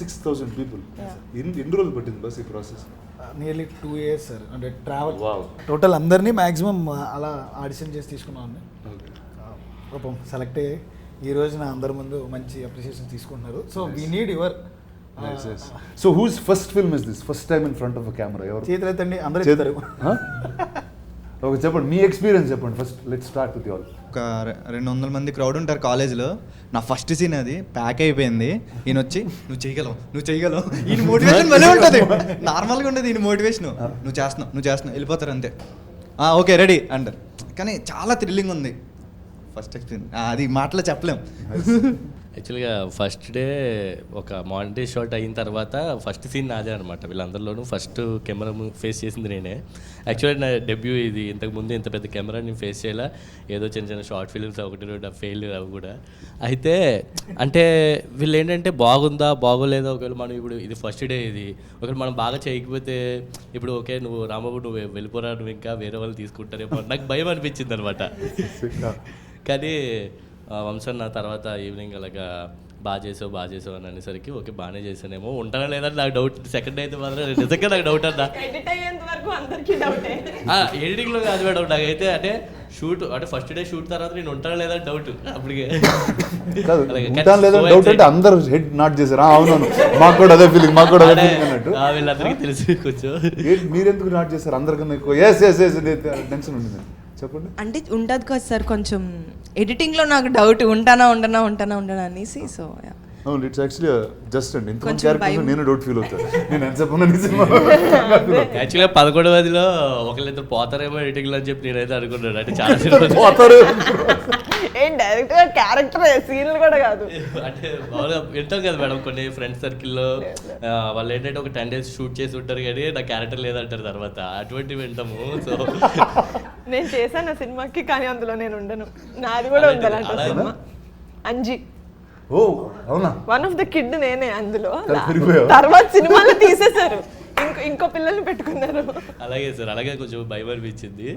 6,000 people. ఎన్ని రోజులు పట్టింది బస్ ఈ ప్రాసెస్? Nearly 2 years sir. అంటే ట్రావెల్ టోటల్ అందరినీ మ్యాక్సిమం అలా ఆడిషన్ చేసి తీసుకున్నాను. పాపం సెలెక్ట్ అయ్యి ఈ రోజు నా అందరి ముందు మంచి అప్రిషియేషన్ తీసుకుంటున్నారు. So we need your. So whose first film is this? First time in front of a camera? ఎవరు చేతులు ఎత్తండి, అందరూ చెప్తారు. ఓకే, చెప్పండి మీ ఎక్స్పీరియన్స్ చెప్పండి first. Let's start with you all. ఒక 200 మంది క్రౌడ్ ఉంటారు కాలేజ్లో. నా ఫస్ట్ సీన్ అది ప్యాక్ అయిపోయింది. ఈయన వచ్చి నువ్వు చేయగలవు ఈయన మోటివేషన్ భలే ఉంటుంది. నార్మల్గా ఉండదు ఈయన మోటివేషన్. నువ్వు చేస్తున్నావు వెళ్ళిపోతారు అంతే. ఓకే రెడీ అంటారు. కానీ చాలా థ్రిల్లింగ్ ఉంది ఫస్ట్ ఎక్స్పీరియన్స్. అది మాటలో చెప్పలేం. యాక్చువల్గా ఫస్ట్ డే ఒక మానిటరీ షాట్ అయిన తర్వాత ఫస్ట్ సీన్ నాదే అనమాట. వీళ్ళందరిలోనూ ఫస్ట్ కెమెరా ఫేస్ చేసింది నేనే. యాక్చువల్లీ నా డెబ్యూ ఇది. ఇంతకుముందు ఇంత పెద్ద కెమెరా నేను ఫేస్ చేయాల. ఏదో చిన్న చిన్న షార్ట్ ఫిల్మ్స్ ఒకటి రెండు ఫెయిల్ అవి కూడా. అయితే అంటే వీళ్ళు ఏంటంటే బాగుందా బాగోలేదా, ఒకవేళ మనం ఇప్పుడు ఇది ఫస్ట్ డే ఇది ఒకవేళ మనం బాగా చేయకపోతే ఇప్పుడు ఓకే నువ్వు రాంబాబు నువ్వు వెళ్ళిపోరా, నువ్వు ఇంకా వేరే వాళ్ళు తీసుకుంటారేమో నాకు భయం అనిపించింది అనమాట. కానీ వంశన్ నా తర్వాత ఈవినింగ్ అలాగా బాగా చేసావు అని అనేసరికి ఓకే బాగానే చేశానేమో, ఉంటానా లేదని నాకు డౌట్. సెకండ్ అయితే మాత్రం నిజంగా నాకు డౌట్ అన్నా. ఎడిటింగ్లో కాదు మేడం నాకైతే. అంటే షూట్ అంటే ఫస్ట్ డే షూట్ తర్వాత నేను ఉంటానా లేదని డౌట్ అప్పటికే. అందరూ హెడ్ నాట్ చేశారు. అవునవును, మాకు కూడా అదే ఫీలింగ్ అన్నట్టు. వీళ్ళందరికీ తెలిసి కొంచెం మీరెందుకు నాట్ చేశారు అందరికన్నా ఎక్కువ? టెన్షన్ ఉంది చెప్పండి. అంటే ఉంటుంది కదా సార్, కొంచెం ఎడిటింగ్లో నాకు డౌట్ ఉంటానా అనేసి. సో ఇట్స్ యాక్చువల్లీ జస్ట్ అండి ఇంత క్యారెక్టర్ నేను డౌట్ ఫీల్ అవుతాను. నేను ఎంత చెప్పను యాక్చువల్గా 11వ ఒకళ్ళిద్దరు పోతారేమో ఎడిటింగ్లో అని చెప్పి నేనైతే అనుకున్నాను. అంటే చాలా పోతారు డైరెక్ట్ క్యారెక్టర్ సీన్లు కూడా కాదు. అంటే మామూలుగా వింటాం కదా మేడం కొన్ని ఫ్రెండ్స్ సర్కిల్లో వాళ్ళు ఏంటంటే ఒక 10 days షూట్ చేసి ఉంటారు కానీ నా క్యారెక్టర్ లేదంటారు తర్వాత. అటువంటివి వింటాము. సో నేను చేశాను ఆ సినిమాకి, కానీ అందులో నేను ఉండను. నాది కూడా ఉండాలంట సినిమా అంజీ. ఓ అవునా? వన్ ఆఫ్ ద కిడ్ నేనే అందులో. తర్వాత సినిమాలో తీసేశారు, ఇంకో పిల్లల్ని పెట్టుకున్నారు. అలాగే సార్, అలాగే కొంచెం భయం అనిపించింది.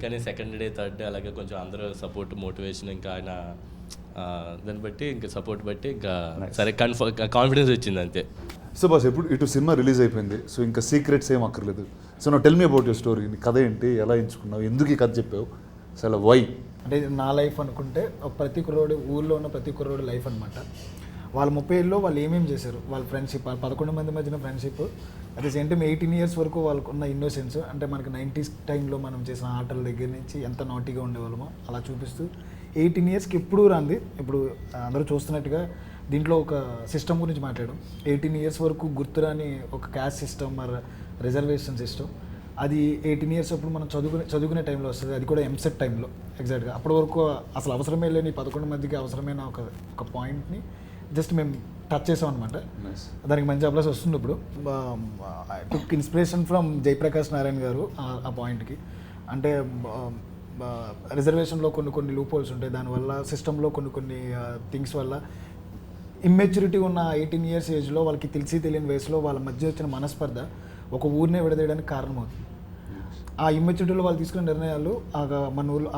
కానీ సెకండ్ డే థర్డ్ డే అలాగే కొంచెం అందరూ సపోర్ట్ మోటివేషన్ ఇంకా ఆయన దాన్ని బట్టి ఇంకా సపోర్ట్ బట్టి ఇంకా సరే కాన్ఫిడెన్స్ వచ్చింది అంతే. సో బాస్ ఇప్పుడు ఇటు సినిమా రిలీజ్ అయిపోయింది. సో ఇంకా సీక్రెట్స్ ఏం అక్కర్లేదు. సో నా tell me about your story. నీ కథ ఏంటి, ఎలా ఎంచుకున్నావు, ఎందుకు ఈ కథ చెప్పావు, అసలు వై? అంటే నా లైఫ్ అనుకుంటే ప్రతి కుర్రోడు ఊళ్ళో ఉన్న ప్రతి కుర్రోడు లైఫ్ అనమాట. వాళ్ళ 30 ఏళ్ళలో వాళ్ళు ఏమేమి చేశారు, వాళ్ళ ఫ్రెండ్షిప్, వాళ్ళ 11 మంది మధ్యన friendship, at the same time 18 years వరకు వాళ్ళకు ఉన్న ఇన్నోసెన్స్. అంటే మనకి 90s టైంలో మనం చేసిన ఆటల దగ్గర నుంచి ఎంత నాటీగా ఉండేవాళ్ళమో అలా చూపిస్తూ 18 yearsకి ఎప్పుడూ రాంది. ఇప్పుడు అందరూ చూస్తున్నట్టుగా దీంట్లో ఒక సిస్టమ్ గురించి మాట్లాడడం. 18 years వరకు గుర్తురాని ఒక క్యాస్ట్ సిస్టమ్ మరి రిజర్వేషన్ సిస్టమ్. అది 18 years అప్పుడు మనం చదువుకునే టైంలో వస్తుంది. అది కూడా ఎంసెట్ టైంలో ఎగ్జాక్ట్గా. అప్పటి వరకు అసలు అవసరమే లేని 11 మందికి అవసరమైన ఒక పాయింట్ని జస్ట్ మేము టచ్ చేసాం అనమాట. దానికి మంచి అప్లాస్ వస్తుంది. ఇప్పుడు టుక్ ఇన్స్పిరేషన్ ఫ్రమ్ జయప్రకాష్ నారాయణ గారు ఆ పాయింట్కి. అంటే రిజర్వేషన్లో కొన్ని లూప్ హోల్స్ ఉంటాయి. దానివల్ల సిస్టంలో కొన్ని థింగ్స్ వల్ల ఇమ్మెచ్యూరిటీ ఉన్న 18 years ఏజ్లో వాళ్ళకి తెలియని వయసులో వాళ్ళ మధ్య వచ్చిన మనస్పర్ధ ఒక ఊరినే విడదీయడానికి కారణమవుతుంది. ఆ ఇమ్మెచ్యూరిటీలో వాళ్ళు తీసుకునే నిర్ణయాలు మన ఊళ్ళో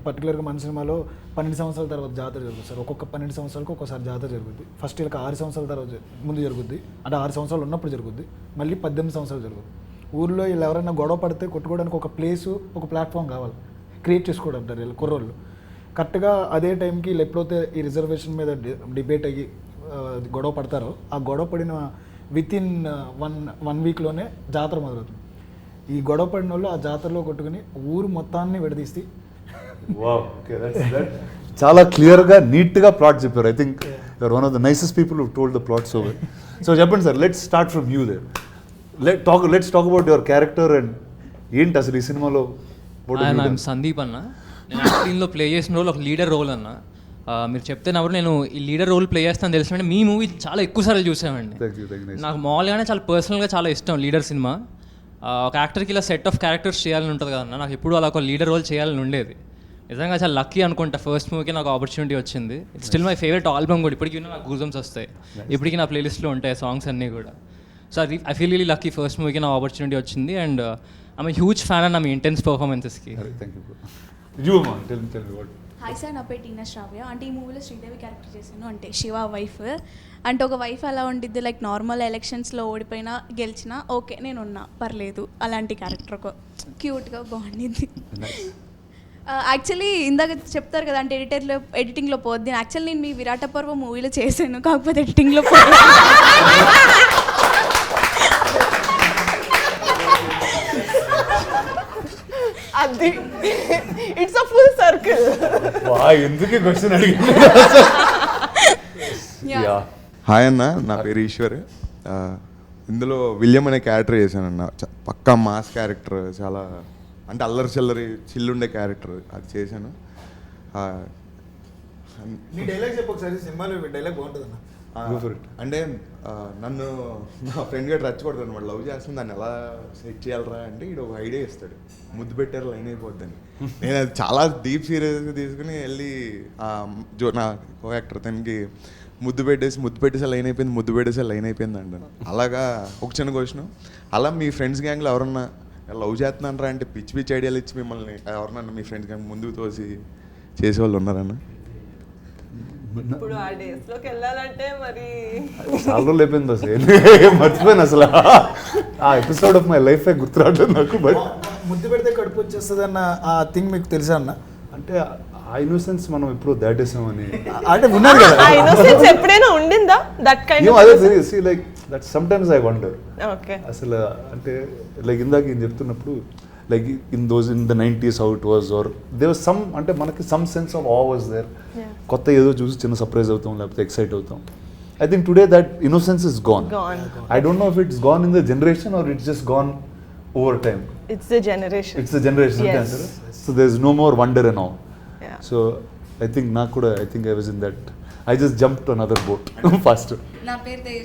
పర్టికులర్గా మన సినిమాలో 12 సంవత్సరాల తర్వాత జాతర జరుగుతుంది సార్. ఒక్కొక్క 12 సంవత్సరాలకు ఒక్కోసారి జాతర జరుగుద్ది. ఫస్ట్ వీళ్ళకి 6 సంవత్సరాల తర్వాత ముందు జరుగుద్ది. అంటే 6 సంవత్సరాలు ఉన్నప్పుడు జరుగుద్ది. మళ్ళీ 18 సంవత్సరాలు జరుగుద్ది. ఊళ్ళో వీళ్ళు ఎవరైనా గొడవ పడితే కొట్టుకోవడానికి ఒక ప్లేసు, ఒక ప్లాట్ఫామ్ కావాలి, క్రియేట్ చేసుకోవడం అంటారు వీళ్ళు కుర్రోళ్ళు. కరెక్ట్గా అదే టైంకి వీళ్ళు ఎప్పుడైతే ఈ రిజర్వేషన్ మీద డిబేట్ అయ్యి గొడవ పడతారో, ఆ గొడవ పడిన వితిన్ వన్ వీక్లోనే జాతర మొదలవుతుంది. ఈ గొడవ పడిన వాళ్ళు ఆ జాతరలో కొట్టుకుని ఊరు మొత్తాన్ని విడదీస్తే చాలా క్లియర్గా నీట్గా ప్లాట్ చెప్పారు. I think you're one of the nicest people who told the plot so well. So చెప్పండి sir, let's start from you there. Let's talk about your character and ఏంటి అసలు ఈ సినిమాలో. సందీప్ అన్న, నేను దీనిలో ప్లే చేసిన రోల్ ఒక లీడర్ రోల్ అన్న. మీరు చెప్తే నవ్వు నేను ఈ లీడర్ రోల్ ప్లే చేస్తాను తెలిసినట్టు మీ మూవీ చాలా ఎక్కువ సార్లు చూసామండి. నాకు మామూలుగానే చాలా పర్సనల్గా చాలా ఇష్టం లీడర్ సినిమా. ఒక యాక్టర్కి ఇలా సెట్ ఆఫ్ క్యారెక్టర్స్ చేయాలని ఉంటుంది కదన్నా, నాకు ఎప్పుడు అలా ఒక లీడర్ రోల్ చేయాలని ఉండేది. నిజంగా చాలా లక్కీ అనుకుంటా, ఫస్ట్ మూవీకి నాకు ఆపర్చునిటీ వచ్చింది. It's still my favourite album కూడా. ఇప్పటికీ నాకు గూజమ్స్ వస్తాయి, ఇప్పటికీ నా ప్లేలిస్ట్లో ఉంటాయి సాంగ్స్ అన్నీ కూడా. సో అది I feel really lucky, first మూవీకి నాకు ఆపర్చునిటీ వచ్చింది. అండ్ ఐఎమ్ హ్యూజ్ ఫ్యాన్ అన్న మీ ఇంటెన్స్ పర్ఫార్మెన్సెస్కి. హాయ్ సార్, నా పేరు టీనా శ్రావ్య. అంటే ఈ మూవీలో శ్రీదేవి క్యారెక్టర్ చేశాను, అంటే శివ వైఫ్. అంటే ఒక వైఫ్ అలా ఉండిద్ది, లైక్ నార్మల్ ఎలక్షన్స్లో ఓడిపోయినా గెలిచినా ఓకే నేను ఉన్నా పర్లేదు, అలాంటి క్యారెక్టర్ ఒక క్యూట్గా బాగుండింది. యాక్చువల్లీ ఇందాక చెప్తారు కదా, అంటే ఎడిటింగ్లో పోద్ది. యాక్చువల్లీ నేను మీ విరాట పర్వ మూవీలో చేశాను, కాకపోతే ఎడిటింగ్లో పోద్ది. అది ఇట్స్ అ ఫుల్ సర్కిల్. ఎందుకే క్వశ్చన్ అడిగింది? యా హాయ్ అన్న, నా పేరు ఈశ్వర్. ఇందులో విలియం అనే క్యారెక్టర్ చేశానన్న. పక్కా మాస్ క్యారెక్టర్, చాలా అంటే అల్లరి చిల్లరి చిల్లుండే క్యారెక్టర్ అది చేశాను. నీ డైలాగ్ చెప్పు ఒకసారి, సినిమాలో డైలాగ్ బాగుంటుంది అన్న. Go for it. అంటే నన్ను నా ఫ్రెండ్ గట్టి రచ్చగొడతాను అనమాట. లవ్ చేస్తుంది, దాన్ని ఎలా సెట్ చేయాలరా అంటే ఇడు ఒక ఐడియా ఇస్తాడు, ముద్దు పెట్టారు లైన్ అయిపోద్దని. నేను అది చాలా డీప్ సీరియస్గా తీసుకుని వెళ్ళి నా కో యాక్టర్ తనకి ముద్దు పెట్టేసే లైన్ అయిపోయింది, ముద్దు పెట్టేసే లైన్ అయిపోయింది అంటాను. అలాగా ఒక చిన్న క్వశ్చన్, అలా మీ ఫ్రెండ్స్ గ్యాంగ్లో ఎవరన్నా లవ్ చేస్తున్నారా అంటే పిచ్చి పిచ్చి ఐడియాలు ఇచ్చి మిమ్మల్ని ఎవరన్నా మీ ఫ్రెండ్స్ గ్యాంగ్ ముందుకు తోసి చేసేవాళ్ళు ఉన్నారన్న? ఇప్పుడు ఆ డేస్ లోకి వెళ్ళాలంటే మరి చాలా రోజులు అయిపోయింది అసలు, మర్చిపోయాను అసలు. ఆ ఎపిసోడ్ ఆఫ్ మై లైఫ్ గుర్తురావట్లేదు నాకు. బట్ ముద్దు పెడితే కడుపు వచ్చేస్తుంది అన్న ఆ థింగ్ మీకు తెలుసా అన్న? అంటే ఆ ఇన్నోసెన్స్ మనం ఎప్పుడు దాటేసామని అంటే ఉన్నది కదా, ఆ innocence ఎప్పుడైనా ఉండిందా దట్ కైండ్ అదే తెలియదు. Like that some times I wonder okay. అసలు అంటే లైక్ ఇందాక ఏం చెప్తున్నప్పుడు like in the 90s how it was, or there was some అంటే మనకి some sense of awe was there. కొత్త ఏదో చూసి చిన్న సర్ప్రైజ్ అవుతాం, లేకపోతే ఎక్సైట్ అవుతాం. I think today that innocence is gone. I don't know if it's gone in the generation or it's just gone over time. It's the generation. It's the generation Yes. అంటారు. So there is no more wonder and all. Yeah. So I think నాకు కూడా I think I was in that, I just jump to another boat fast. నా పేరు